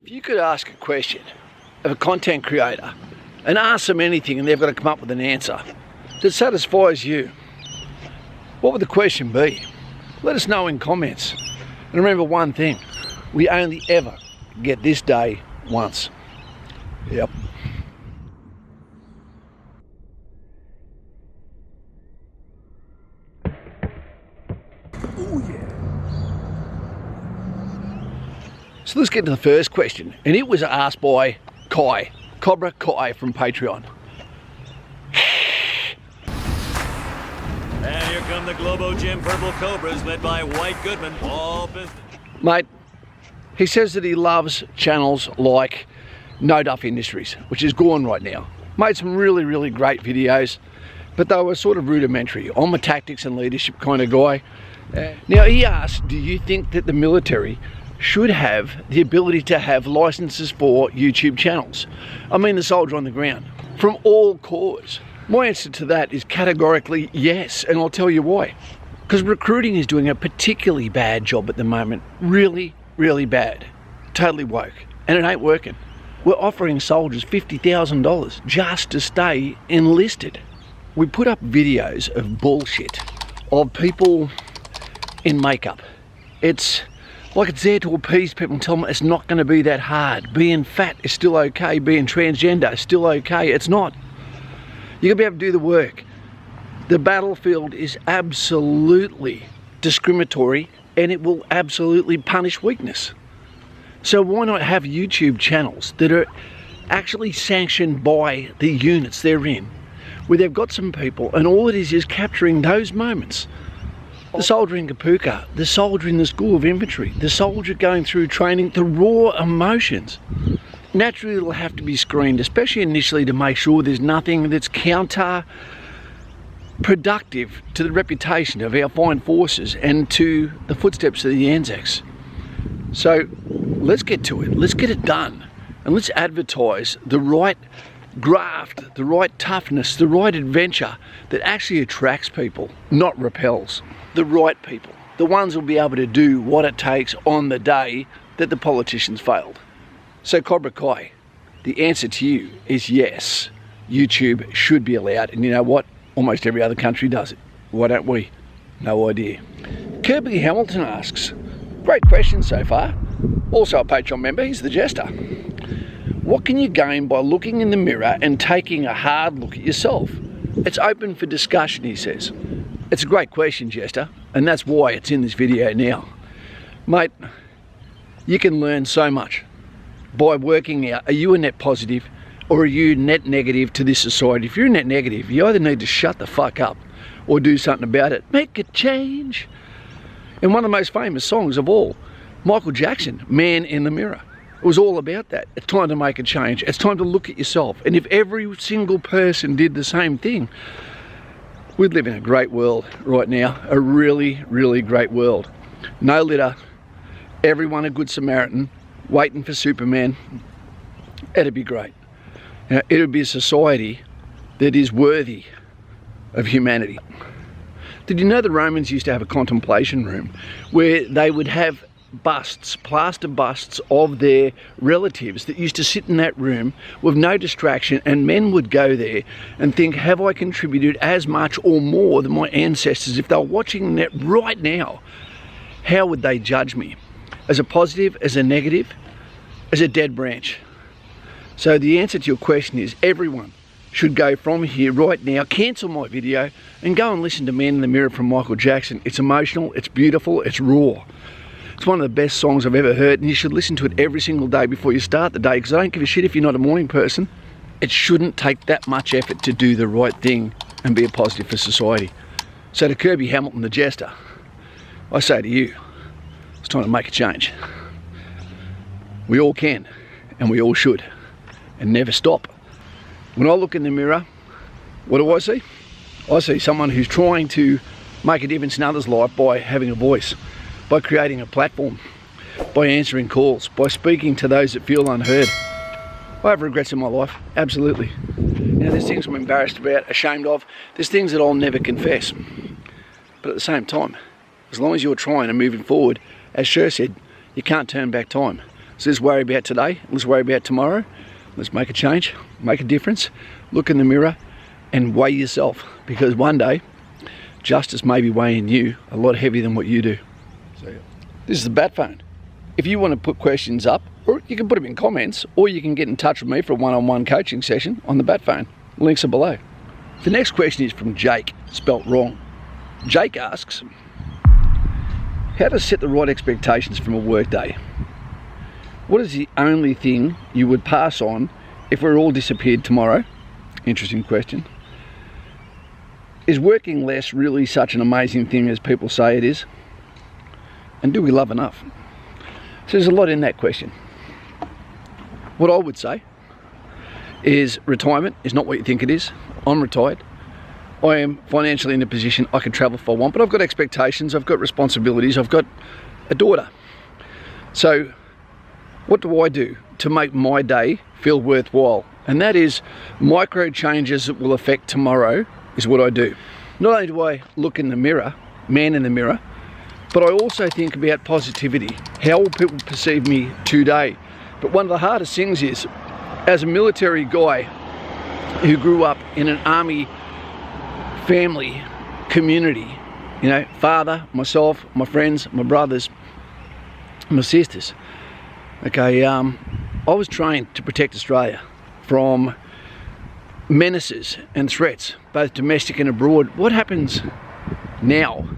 If you could ask a question of a content creator and ask them anything and they've got to come up with an answer that satisfies you, what would the question be? Let us know in comments. And remember one thing, we only ever get this day once. Yep. Oh yeah. So let's get to the first question, and it was asked by Cobra Kai from Patreon. And here come the Globo Gym Purple Cobras led by White Goodman, all business. Mate, he says that he loves channels like No Duff Industries, which is gone right now. Made some really great videos, but they were sort of rudimentary. I'm a tactics and leadership kind of guy. Now he asked, do you think that the military should have the ability to have licenses for YouTube channels? I mean the soldier on the ground, from all corps. My answer to that is categorically yes, and I'll tell you why. Because recruiting is doing a particularly bad job at the moment. Really bad. Totally woke. And it ain't working. We're offering soldiers $50,000 just to stay enlisted. We put up videos of bullshit, of people in makeup. It's like it's there to appease people and tell them it's not going to be that hard. Being fat is still okay. Being transgender is still okay. It's not. You're going to be able to do the work. The battlefield is absolutely discriminatory and it will absolutely punish weakness. So why not have YouTube channels that are actually sanctioned by the units they're in, where they've got some people and all it is capturing those moments. The soldier in Kapuka, the soldier in the School of Infantry, the soldier going through training, the raw emotions. Naturally it'll have to be screened, especially initially, to make sure there's nothing that's counterproductive to the reputation of our fine forces and to the footsteps of the Anzacs. So let's get to it, let's get it done, and let's advertise the right graft, the right toughness, the right adventure that actually attracts people, not repels. The right people, the ones who will be able to do what it takes on the day that the politicians failed. So Cobra Kai, the answer to you is yes, YouTube should be allowed, and you know what? Almost every other country does it. Why don't we? No idea. Kirby Hamilton asks, great question so far. Also a Patreon member, he's the Jester. What can you gain by looking in the mirror and taking a hard look at yourself? It's open for discussion, he says. It's a great question, Jester, and that's why it's in this video now. Mate, you can learn so much by working out, are you a net positive or are you net negative to this society? If you're net negative, you either need to shut the fuck up or do something about it. Make a change. And one of the most famous songs of all, Michael Jackson, Man in the Mirror. It was all about that. It's time to make a change. It's time to look at yourself. And if every single person did the same thing, we'd live in a great world right now. A really great world. No litter, everyone a good Samaritan, waiting for Superman. It'd be great. Now, it would be a society that is worthy of humanity. Did you know the Romans used to have a contemplation room where they would have busts, plaster busts of their relatives that used to sit in that room with no distraction, and men would go there and think, have I contributed as much or more than my ancestors? If they were watching that right now, how would they judge me? As a positive, as a negative, as a dead branch? So the answer to your question is everyone should go from here right now, cancel my video and go and listen to Man in the Mirror from Michael Jackson. It's emotional, it's beautiful, it's raw. It's one of the best songs I've ever heard, and you should listen to it every single day before you start the day, because I don't give a shit if you're not a morning person. It shouldn't take that much effort to do the right thing and be a positive for society. So to Kirby Hamilton, the Jester, I say to you, it's time to make a change. We all can, and we all should, and never stop. When I look in the mirror, what do I see? I see someone who's trying to make a difference in others' life by having a voice, by creating a platform, by answering calls, by speaking to those that feel unheard. I have regrets in my life, absolutely. You know, there's things I'm embarrassed about, ashamed of. There's things that I'll never confess. But at the same time, as long as you're trying and moving forward, as Cher said, you can't turn back time. So let's worry about today, let's worry about tomorrow. Let's make a change, make a difference, look in the mirror and weigh yourself, because one day justice may be weighing you a lot heavier than what you do. So this is the Bat Phone. If you want to put questions up, or you can put them in comments, or you can get in touch with me for a one-on-one coaching session on the Bat Phone. Links are below. The next question is from Jake, spelt wrong. Jake asks, how to set the right expectations from a work day? What is the only thing you would pass on if we all disappeared tomorrow? Interesting question. Is working less really such an amazing thing as people say it is? And do we love enough? So there's a lot in that question. What I would say is retirement is not what you think it is. I'm retired. I am financially in a position I can travel if I want, but I've got expectations, I've got responsibilities, I've got a daughter. So what do I do to make my day feel worthwhile? And that is micro changes that will affect tomorrow is what I do. Not only do I look in the mirror, man in the mirror, but I also think about positivity. How will people perceive me today? But one of the hardest things is, as a military guy who grew up in an army family community, you know, father, myself, my friends, my brothers, my sisters, okay, I was trained to protect Australia from menaces and threats, both domestic and abroad. What happens now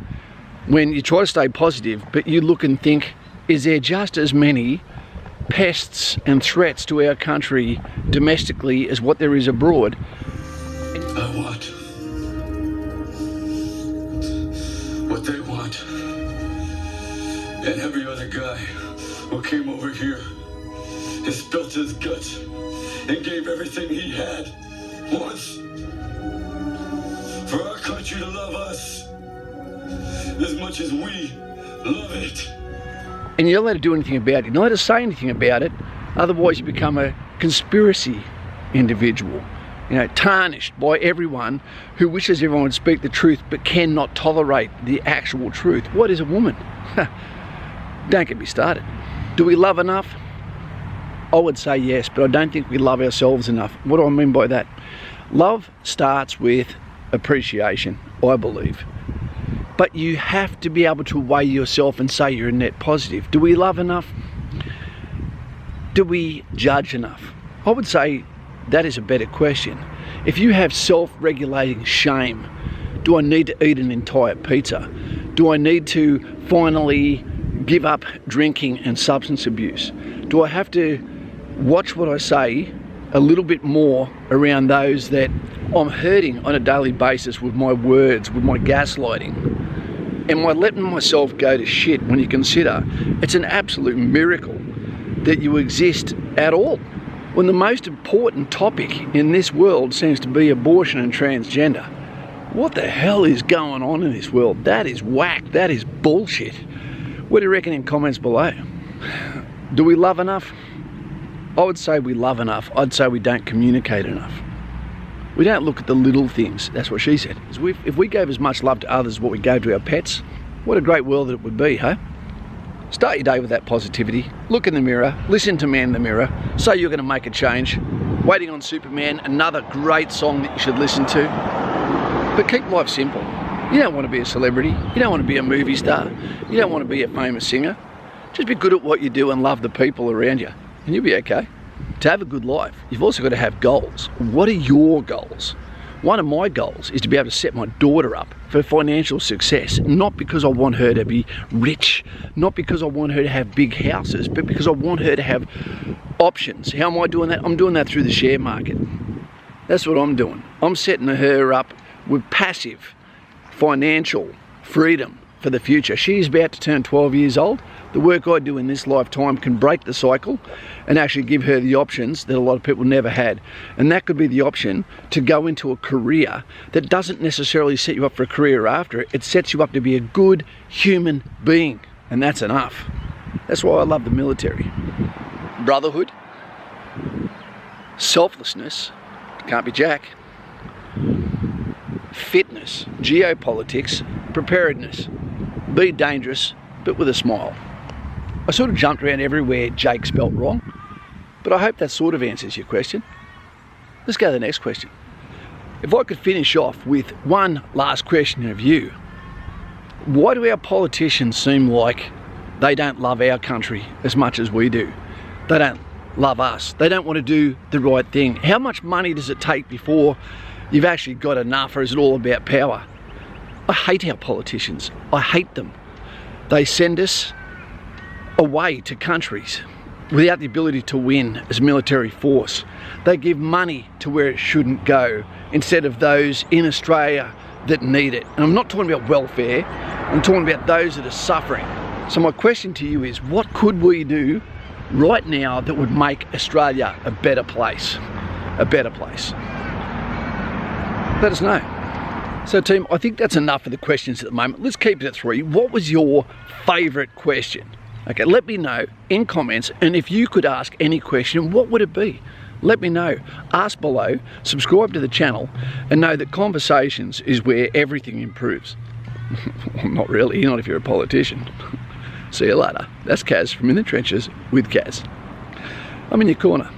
when you try to stay positive, but you look and think, is there just as many pests and threats to our country domestically as what there is abroad? I want what they want. And every other guy who came over here and spilt his guts and gave everything he had once for our country to love us as much as we love it. And you're not allowed to do anything about it. You're not allowed to say anything about it. Otherwise you become a conspiracy individual, you know, tarnished by everyone who wishes everyone would speak the truth but cannot tolerate the actual truth. What is a woman? Don't get me started. Do we love enough? I would say yes, but I don't think we love ourselves enough. What do I mean by that? Love starts with appreciation, I believe. But you have to be able to weigh yourself and say you're a net positive. Do we love enough? Do we judge enough? I would say that is a better question. If you have self-regulating shame, do I need to eat an entire pizza? Do I need to finally give up drinking and substance abuse? Do I have to watch what I say a little bit more around those that I'm hurting on a daily basis with my words, with my gaslighting? Am I letting myself go to shit when you consider it's an absolute miracle that you exist at all? When the most important topic in this world seems to be abortion and transgender. What the hell is going on in this world? That is whack, that is bullshit. What do you reckon in comments below? Do we love enough? I would say we love enough. I'd say we don't communicate enough. We don't look at the little things. That's what she said. If we gave as much love to others as what we gave to our pets, what a great world that it would be, huh? Start your day with that positivity. Look in the mirror. Listen to Man in the Mirror. Say you're going to make a change. Waiting on Superman, another great song that you should listen to. But keep life simple. You don't want to be a celebrity. You don't want to be a movie star. You don't want to be a famous singer. Just be good at what you do and love the people around you, and you'll be okay. To have a good life, you've also got to have goals. What are your goals? One of my goals is to be able to set my daughter up for financial success, not because I want her to be rich, not because I want her to have big houses, but because I want her to have options. How am I doing that? I'm doing that through the share market. That's what I'm doing. I'm setting her up with passive financial freedom for the future. She's about to turn 12 years old. The work I do in this lifetime can break the cycle and actually give her the options that a lot of people never had. And that could be the option to go into a career that doesn't necessarily set you up for a career after it. It sets you up to be a good human being. And that's enough. That's why I love the military. Brotherhood, selflessness, can't be jack. Fitness, geopolitics, preparedness. Be dangerous, but with a smile. I sort of jumped around everywhere Jake spelt wrong, but I hope that sort of answers your question. Let's go to the next question. If I could finish off with one last question of you, why do our politicians seem like they don't love our country as much as we do? They don't love us. They don't want to do the right thing. How much money does it take before you've actually got enough, or is it all about power? I hate our politicians. I hate them. They send us away to countries without the ability to win as military force. They give money to where it shouldn't go instead of those in Australia that need it. And I'm not talking about welfare, I'm talking about those that are suffering. So my question to you is, what could we do right now that would make Australia a better place? A better place. Let us know. So team, I think that's enough for the questions at the moment. Let's keep it at 3. What was your favourite question? Okay, let me know in comments, and if you could ask any question, what would it be? Let me know. Ask below, subscribe to the channel, and know that conversations is where everything improves. Well, not really, not if you're a politician. See you later. That's Kaz from In the Trenches with Kaz. I'm in your corner.